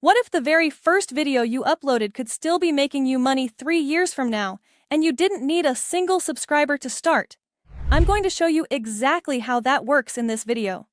What if the very first video you uploaded could still be making you money 3 years from now, and you didn't need a single subscriber to start? I'm going to show you exactly how that works in this video.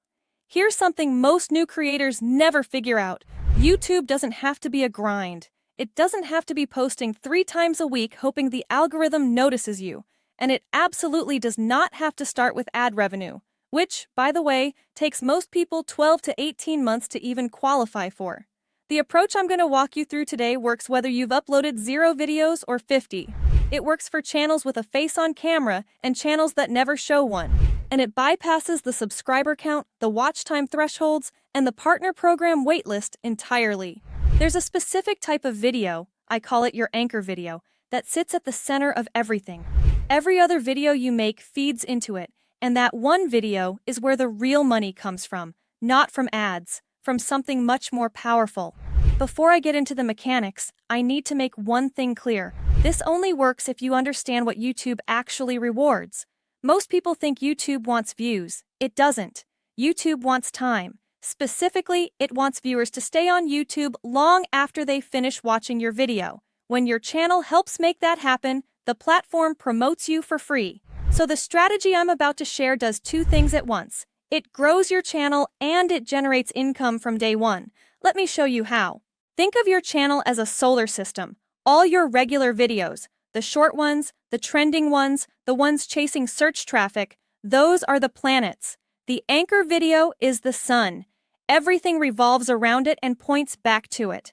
Here's something most new creators never figure out. YouTube doesn't have to be a grind. It doesn't have to be posting 3 times a week hoping the algorithm notices you. And it absolutely does not have to start with ad revenue, which, by the way, takes most people 12 to 18 months to even qualify for. The approach I'm going to walk you through today works whether you've uploaded 0 videos or 50. It works for channels with a face on camera and channels that never show one. And it bypasses the subscriber count, the watch time thresholds, and the partner program waitlist entirely. There's a specific type of video, I call it your anchor video, that sits at the center of everything. Every other video you make feeds into it, and that one video is where the real money comes from, not from ads, from something much more powerful. Before I get into the mechanics, I need to make one thing clear. This only works if you understand what YouTube actually rewards. Most people think YouTube wants views. It doesn't. YouTube wants time. Specifically, it wants viewers to stay on YouTube long after they finish watching your video. When your channel helps make that happen, the platform promotes you for free. So the strategy I'm about to share does 2 things at once. It grows your channel and it generates income from day one. Let me show you how. Think of your channel as a solar system. All your regular videos, the short ones, the trending ones, the ones chasing search traffic, those are the planets. The anchor video is the sun. Everything revolves around it and points back to it.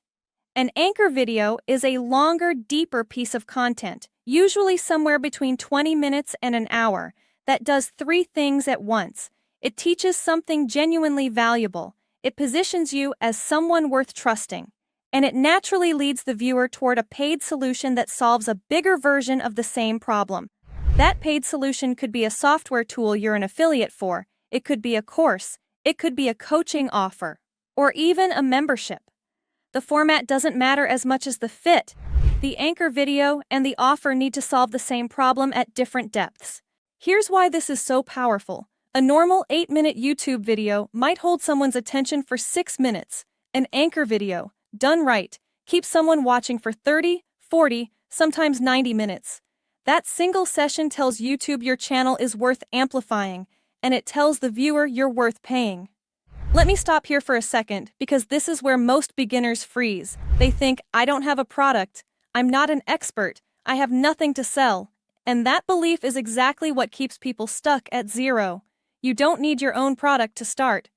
An anchor video is a longer, deeper piece of content, usually somewhere between 20 minutes and an hour, that does 3 things at once. It teaches something genuinely valuable, it positions you as someone worth trusting, and it naturally leads the viewer toward a paid solution that solves a bigger version of the same problem. That paid solution could be a software tool you're an affiliate for, it could be a course, it could be a coaching offer, or even a membership. The format doesn't matter as much as the fit. The anchor video and the offer need to solve the same problem at different depths. Here's why this is so powerful. A normal 8-minute YouTube video might hold someone's attention for 6 minutes. An anchor video, done right, keeps someone watching for 30, 40, sometimes 90 minutes. That single session tells YouTube your channel is worth amplifying, and it tells the viewer you're worth paying. Let me stop here for a second, because this is where most beginners freeze. They think, I don't have a product, I'm not an expert, I have nothing to sell. And that belief is exactly what keeps people stuck at 0. You don't need your own product to start.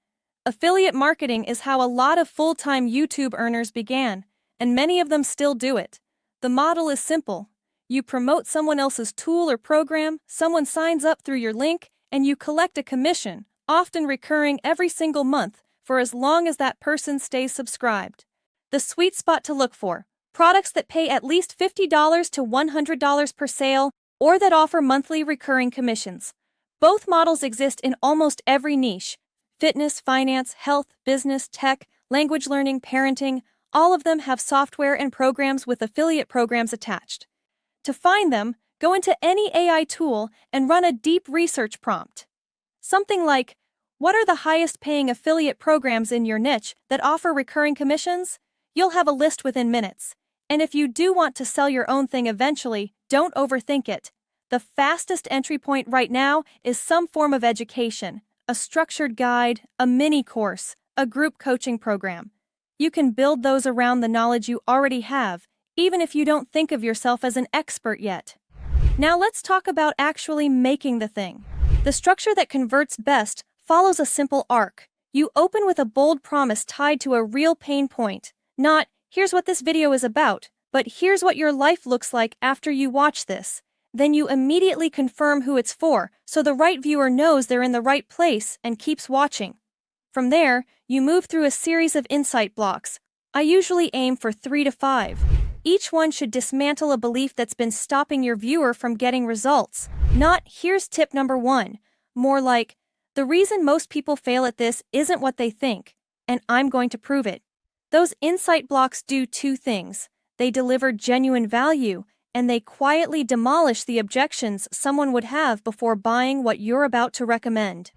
Affiliate marketing is how a lot of full-time YouTube earners began, and many of them still do it. The model is simple. You promote someone else's tool or program, someone signs up through your link, and you collect a commission, often recurring every single month, for as long as that person stays subscribed. The sweet spot to look for: products that pay at least $50 to $100 per sale, or that offer monthly recurring commissions. Both models exist in almost every niche: fitness, finance, health, business, tech, language learning, parenting. All of them have software and programs with affiliate programs attached. To find them, go into any AI tool and run a deep research prompt. Something like, what are the highest paying affiliate programs in your niche that offer recurring commissions? You'll have a list within minutes. And if you do want to sell your own thing eventually, don't overthink it. The fastest entry point right now is some form of education, a structured guide, a mini course, a group coaching program. You can build those around the knowledge you already have, even if you don't think of yourself as an expert yet. Now let's talk about actually making the thing. The structure that converts best follows a simple arc. You open with a bold promise tied to a real pain point. Not, here's what this video is about, but here's what your life looks like after you watch this. Then you immediately confirm who it's for, so the right viewer knows they're in the right place and keeps watching. From there, you move through a series of insight blocks. I usually aim for 3 to 5. Each one should dismantle a belief that's been stopping your viewer from getting results. Not, here's tip number 1. More like, the reason most people fail at this isn't what they think, and I'm going to prove it. Those insight blocks do 2 things. They deliver genuine value, and they quietly demolish the objections someone would have before buying what you're about to recommend.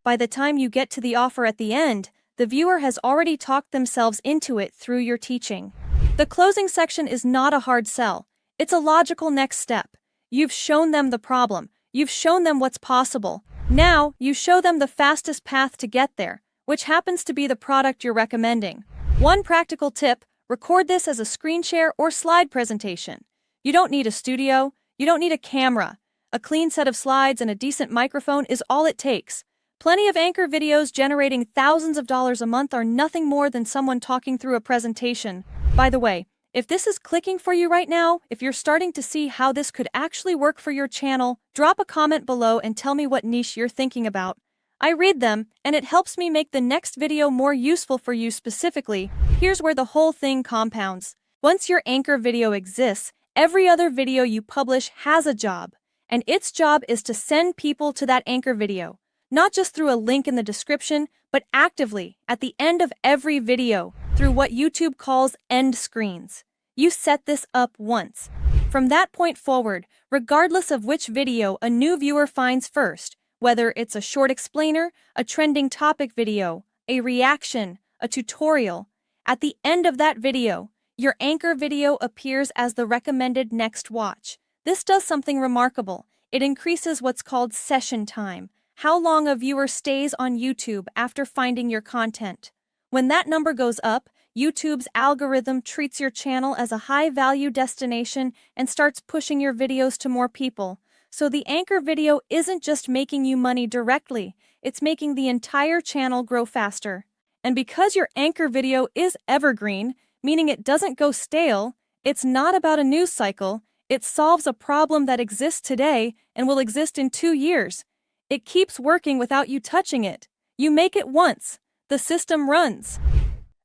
By the time you get to the offer at the end, The viewer has already talked themselves into it through your teaching. The closing section is not a hard sell. It's a logical next step. You've shown them the problem. You've shown them what's possible. Now, you show them the fastest path to get there, which happens to be the product you're recommending. One practical tip: record this as a screen share or slide presentation. You don't need a studio. You don't need a camera. A clean set of slides and a decent microphone is all it takes. Plenty of anchor videos generating thousands of dollars a month are nothing more than someone talking through a presentation. By the way, if this is clicking for you right now, if you're starting to see how this could actually work for your channel, drop a comment below and tell me what niche you're thinking about. I read them, and it helps me make the next video more useful for you specifically. Here's where the whole thing compounds. Once your anchor video exists, every other video you publish has a job, and its job is to send people to that anchor video. Not just through a link in the description, but actively, at the end of every video, through what YouTube calls end screens. You set this up once. From that point forward, regardless of which video a new viewer finds first, whether it's a short explainer, a trending topic video, a reaction, a tutorial, at the end of that video, your anchor video appears as the recommended next watch. This does something remarkable. It increases what's called session time, how long a viewer stays on YouTube after finding your content. When that number goes up, YouTube's algorithm treats your channel as a high-value destination and starts pushing your videos to more people. So the anchor video isn't just making you money directly, it's making the entire channel grow faster. And because your anchor video is evergreen, meaning it doesn't go stale, it's not about a news cycle, it solves a problem that exists today and will exist in 2 years. It keeps working without you touching it. You make it once. The system runs.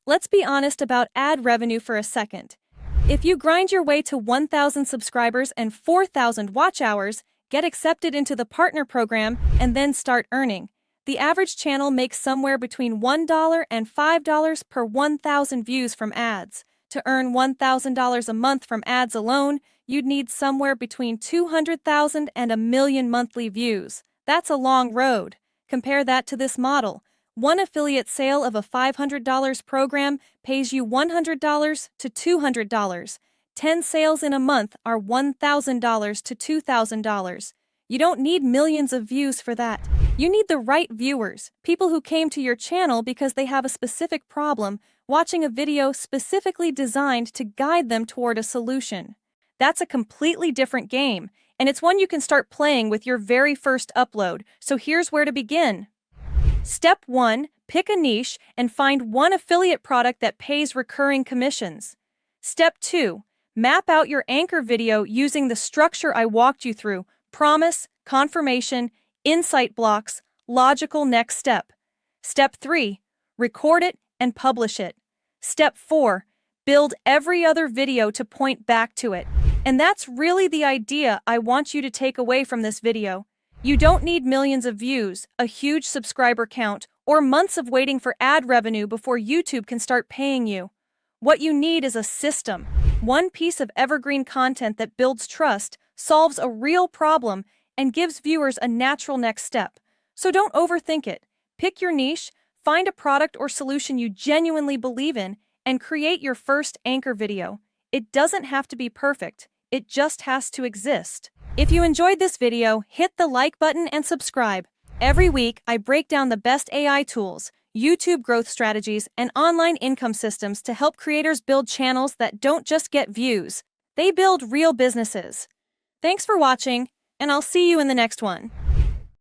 Let's be honest about ad revenue for a second. If you grind your way to 1,000 subscribers and 4,000 watch hours, get accepted into the partner program, and then start earning, the average channel makes somewhere between $1 and $5 per 1,000 views from ads. To earn $1,000 a month from ads alone, you'd need somewhere between 200,000 and 1,000,000 monthly views. That's a long road. Compare that to this model. One affiliate sale of a $500 program pays you $100 to $200. 10 sales in a month are $1,000 to $2,000. You don't need millions of views for that. You need the right viewers, people who came to your channel because they have a specific problem, watching a video specifically designed to guide them toward a solution. That's a completely different game, and it's one you can start playing with your very first upload. So here's where to begin. Step 1, pick a niche and find one affiliate product that pays recurring commissions. Step 2, map out your anchor video using the structure I walked you through: promise, confirmation, insight blocks, logical next step. Step 3, record it and publish it. Step 4, build every other video to point back to it. And that's really the idea I want you to take away from this video. You don't need millions of views, a huge subscriber count, or months of waiting for ad revenue before YouTube can start paying you. What you need is a system, one piece of evergreen content that builds trust, solves a real problem, and gives viewers a natural next step. So don't overthink it. Pick your niche, find a product or solution you genuinely believe in, and create your first anchor video. It doesn't have to be perfect. It just has to exist. If you enjoyed this video, hit the like button and subscribe. Every week, I break down the best AI tools, YouTube growth strategies, and online income systems to help creators build channels that don't just get views. They build real businesses. Thanks for watching, and I'll see you in the next one.